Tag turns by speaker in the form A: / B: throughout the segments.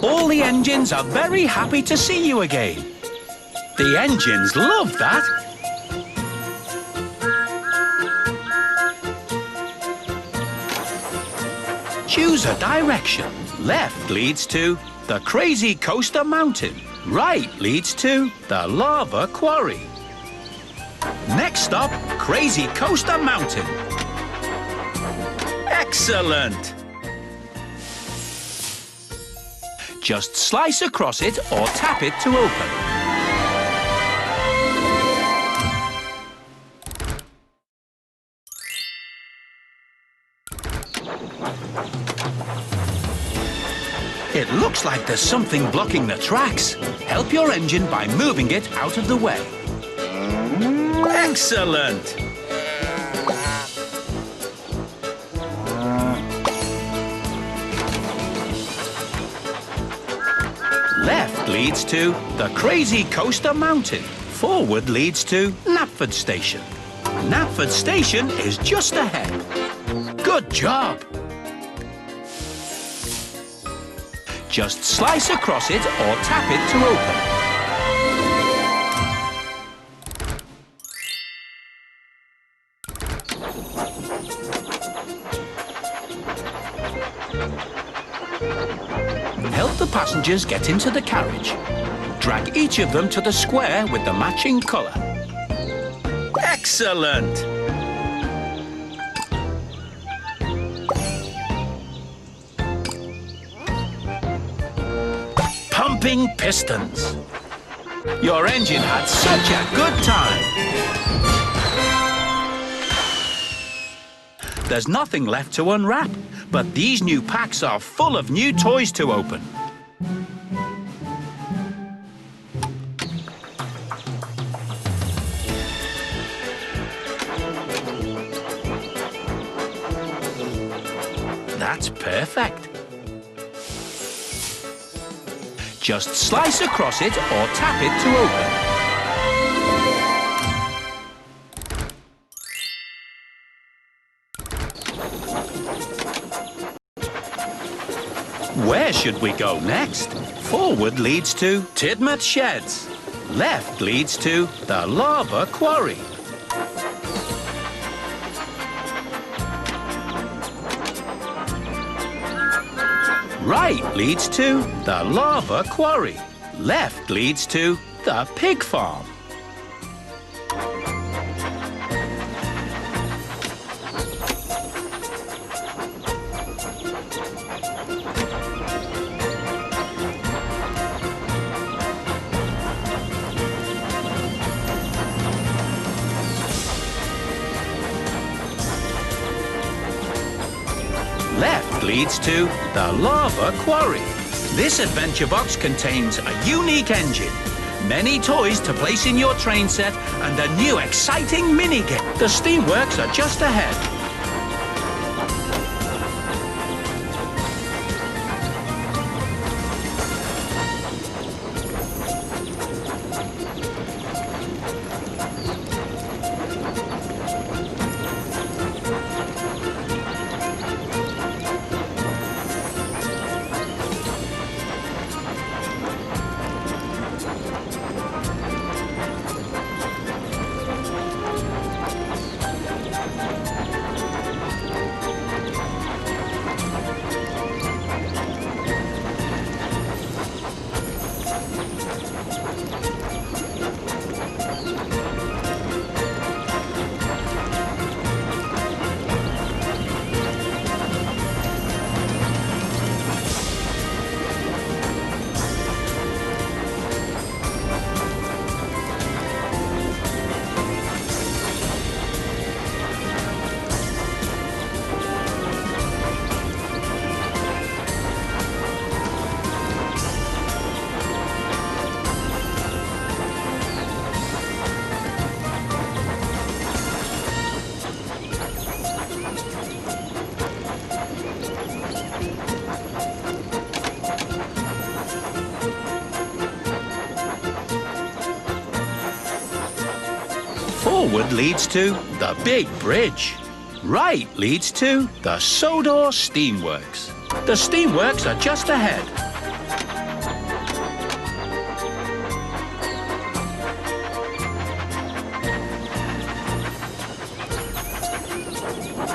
A: All the engines are very happy to see you again. The engines love that. Choose a direction. Left leads to the Crazy Coaster Mountain. Right leads to the Lava Quarry. Next stop, Crazy Coaster Mountain. Excellent! Just slice across it or tap it to open. It looks like there's something blocking the tracks. Help your engine by moving it out of the way. Excellent! Left leads to the Crazy Coaster Mountain. Forward leads to Knapford Station. Knapford Station is just ahead. Good job! Just slice across it or tap it to open. Help the passengers get into the carriage. Drag each of them to the square with the matching colour. Excellent! Pumping pistons. Your engine had such a good time. There's nothing left to unwrap, but these new packs are full of new toys to open. That's perfect. Just slice across it or tap it to open. Where should we go next? Forward leads to Tidmouth Sheds. Left leads to the Lava Quarry. Right leads to the Lava Quarry. Left leads to the Pig Farm. Left leads to the Lava Quarry. This adventure box contains a unique engine, many toys to place in your train set, and a new exciting minigame. The steamworks are just ahead. Forward leads to the Big Bridge. Right leads to the Sodor Steamworks. The steamworks are just ahead.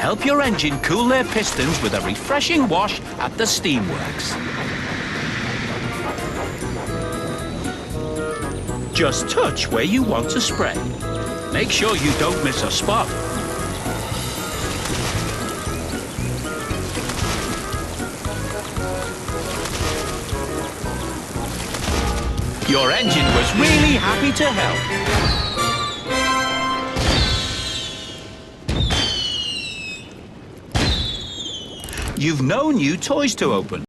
A: Help your engine cool their pistons with a refreshing wash at the Steamworks. Just touch where you want to spray. Make sure you don't miss a spot. Your engine was really happy to help. You've no new toys to open.